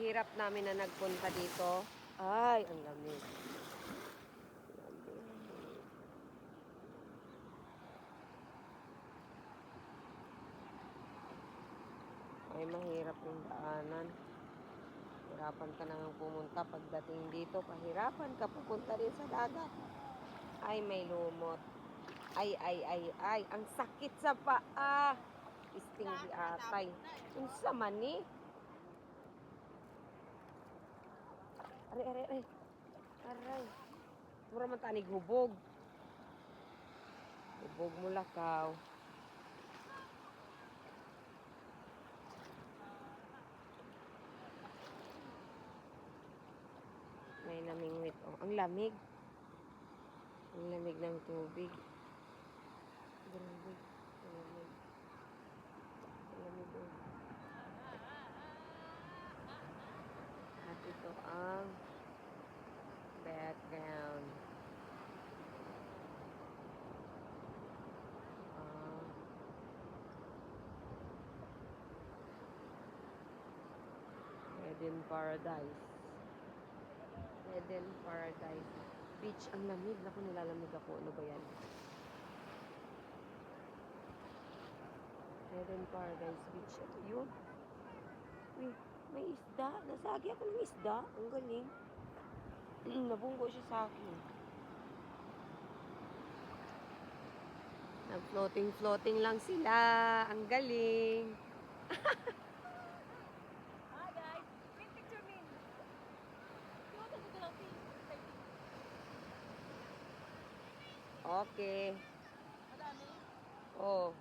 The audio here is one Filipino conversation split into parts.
hirap namin na nagpunta dito. Ay, ang lamig. Ay, mahirap yung daanan. Hirapan ka na nga pumunta. Pagdating dito, pahirapan ka pupunta rin sa dagat. Ay, may lumot. Ay. Ang sakit sa paa. Isting di atay. Unsa man ni? Aray. Aray. Mura man tanig hubog. Hubog mo lakaw. May namingwit. Oh, ang lamig. Ang lamig ng tubig. Grabe. Ang lamig. Ang lamig. Oh. At ito ang background. Eden Paradise. Eden Paradise Beach. Ang lamig. Naku, nilalamig ako. Ano ba yan? Eden Paradise Beach. Ito yun. Uy, may isda. Nasagi ako ng isda. Ang galing. Nabunggo siya sa akin. Nag-floating lang sila. Ang galing. Hi guys, please picture me. Okay. Madami. Oh.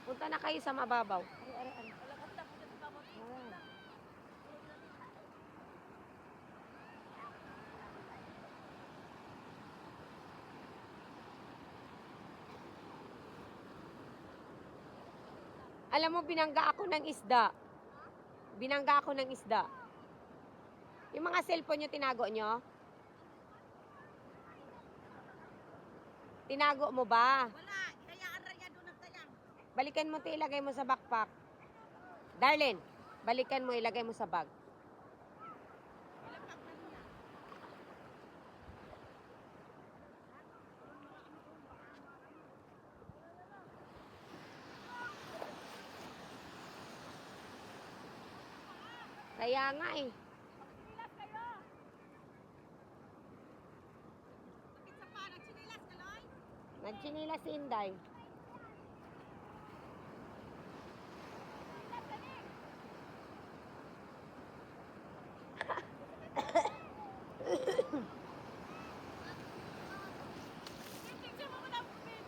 Punta na kayo sa mababaw. Ari. Wala kasi tapos sa kamot. Alam mo, binangga ako ng isda. Binangga ako ng isda. Yung mga cellphone nyo, tinago nyo? Tinago mo ba? Wala, kayaan raya doon nagtayang. Balikan mo, ilagay mo sa backpack. Darlene, balikan mo, ilagay mo sa bag. Ilapag na niya. Kaya nga eh. Sinilas kayo. Sakit sa pa, nagsinilas ka, Loy? Nagchinila si Inday. Sinilas ka ni. Picture mo muna, Pupin.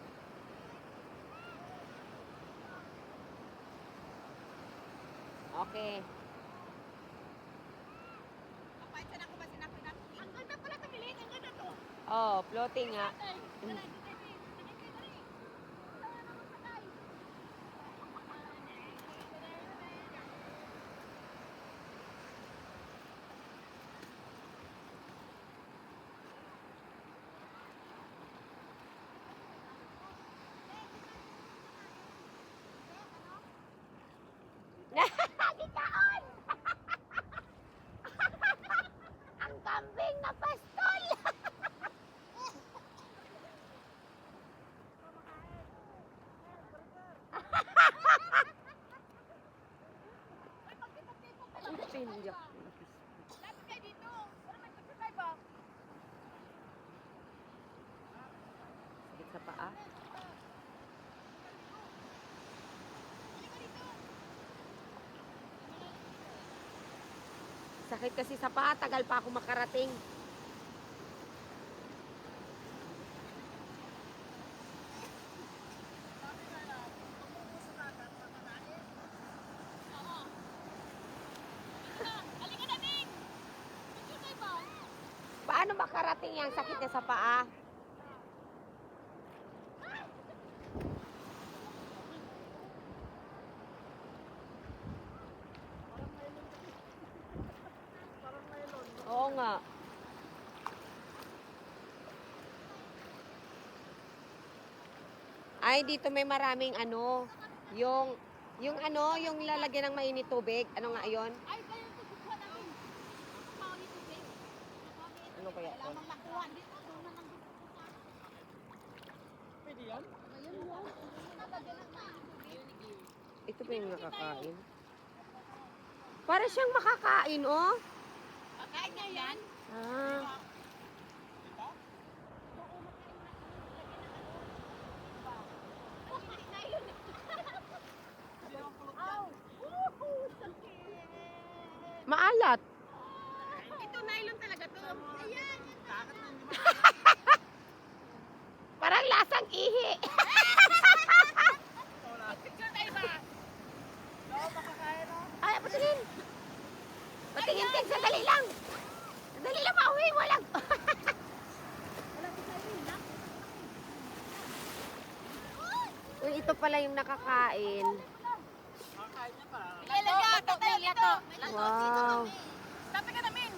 Okay. Kapait sa ako ba sinapin natin? Ang ganda pala kabilin, ang ganda to. Oh, floating nga. Ay, wala, dito, Sakit na rin. Wala naman patay. Gitaon! Ang kambing na pastol! Ang pinyak. Lapit kayo dito. Para may pagkakay ba? Sakit sa paa. Sakit kasi sa paa, tagal pa ako makarating. Halika na, Ming! Picture kayo ba? Paano makarating yung sakit niya sa paa? Oo nga. Ay, dito may maraming ano. Yung ano, yung lalagyan ng mainit tubig. Ano nga yun? Ay, kaya ito, kukuha natin. Pauli tubig. Ano kaya yun? Lamang makuha. Dito, doon na lang. Pwede yan? Ayun mo. Nalagyan ng mainit tubig. Ito ba yung nakakain? Para siyang makakain, oh. Pakain niya yan. Ah. Maalat. Ito nylon talaga to. Ayan. Parang lasang ihi. Picture tayo ba? Ay, patingin. Patingin, Ting. Sandali lang. Sandali lang, mauwi. Walang. Uy, ito pala yung nakakain. Makakain niya pa. Ilalagyan. Tatay dito. Wow. Lapit ka namin.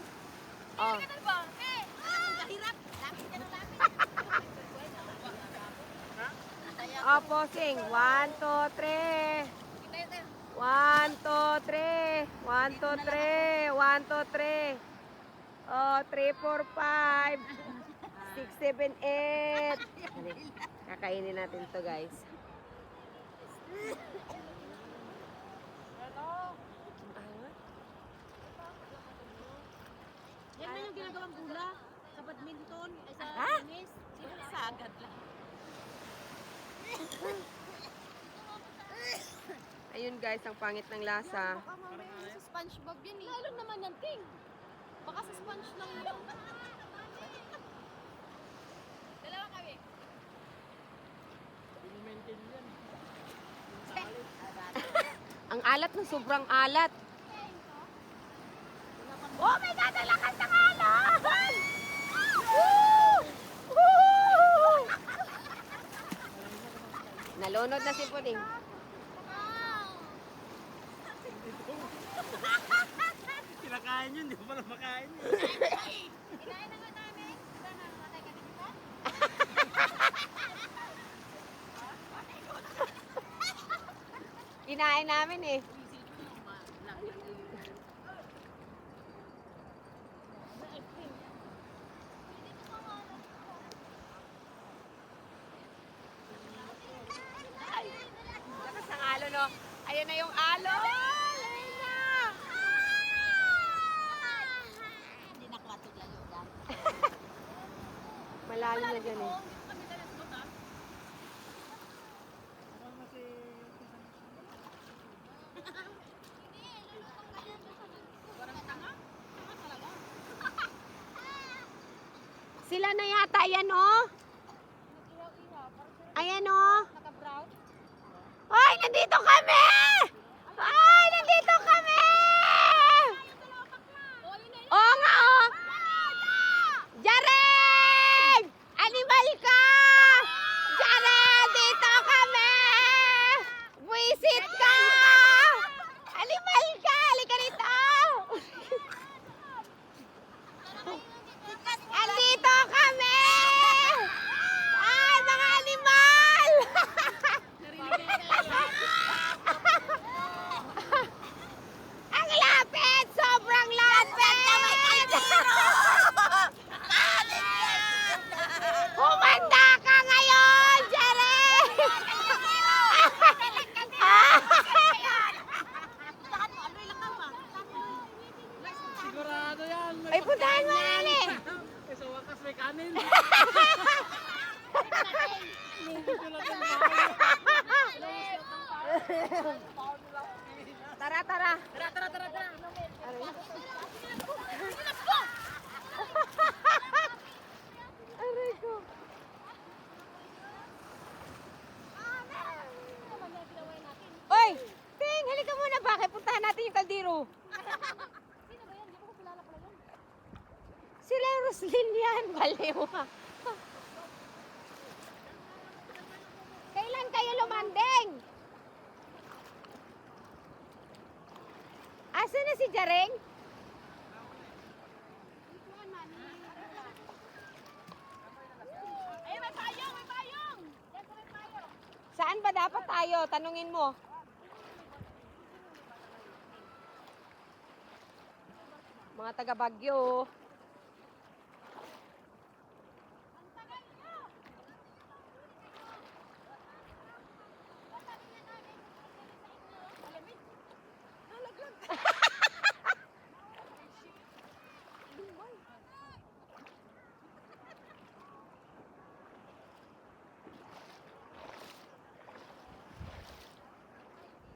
Oh. Lapit ka na ba? Eh. Kahirap. Lapit ka na lapit. Oh, posing. 1, 2, 3. 1, 2, 3. 1, 2, 3. 1, 2, 3. Oh, 3, 4, 5. 6, 7, 8. Kakainin natin to, guys. Yan na yung ginagawang gula sa badminton, ay sa Ha? tennis. Sagad lang. Ayun, guys, ang pangit ng lasa. Baka mamaya sa SpongeBob yan eh. Lalo naman yan, Ting. Baka sa sponge lang yun. Dalawa kami. Pinimaintain yan. Ang alat ng sobrang alat. Oh my God! Ang lakas ng alat! Woo! Woo! Nalunod na si Puding. Kinakain yun, di ko pala makain yun. Kinain na nga namin. Diba namatay ka dito? Kinain namin eh. Lakas ng alo, no? Ayan na yung alo! Ayan na! Hindi na kwatog lang yung dam. Malalim na dyan eh. Parang kasi... Sila na yata, ayan oh! Ayan oh! Naka-brown. Ay, nandito kami! Ay, nandito kami! Oo nga, oh! Jaren! Animal ka! Jaren, dito kami! Visit ka! Animal ka! Halika rito! Andito kami! Ay, mga animal! Ang lapit! Sobrang lapit! Humanda ka ngayon, Jaren! Sigurado yan. Ay, puntahan mo na eh! Eh, sa wakas may kanin. Tara, tara! Tara. Aray. Aray ko. Oy! Ting, halika muna. Bakit? Puntahan natin yung kaldero. Sino ba yan? Di ko kilala pala yan. Sila Roslyn yan. Baliw. Kailan kayo lumanding? Asa na si Jareng? Ay, may payong! May payong! Yan, may payong! Sa Saan ba dapat tayo? Tanungin mo. Mga taga Baguio.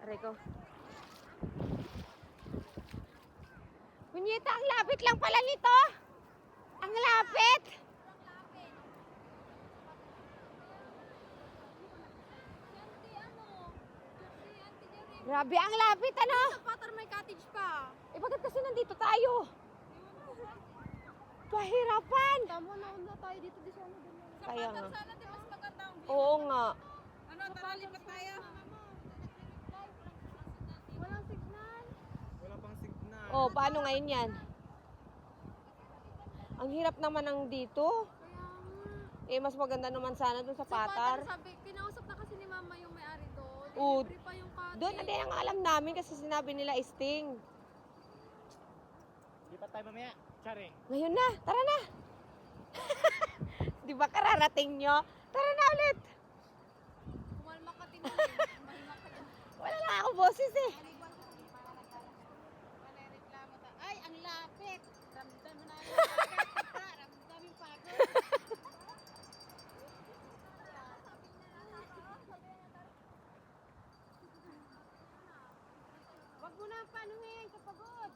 Aray ko. Kunyeta, ang lapit lang pala nito. Ang lapit. Grabe, ang lapit, ano? Sa Patar may cottage pa. Eh, bakit kasi nandito tayo? Pahirapan. Tama na tayo dito di sana din. Sa Kaya Patar nga. sana din mas maganda ang Oo nga. Ano, tara lipat tayo. Walang signal. Wala pang signal. Oh, paano ngayon yan? Ang hirap naman ang dito. Kaya nga. Eh, mas maganda naman sana dun sa Patar. Sabi, kinausap na kasi ni Mama yung may-ari doon. Oo. Libre pa yung cottage. Doon na din ang alam namin kasi sinabi nila Sting. Di pa tayo mamaya. Charing. Ngayon na, tara na. Di ba kararating nyo? Tara na ulit. Kumalma ka tingnan. Kumalma ka din. Wala lang ako boses eh. Ay, ang lapit. Ramdam mo na yung lapit. Ramdam yung pagod. Wag mo na panuhin kapagod.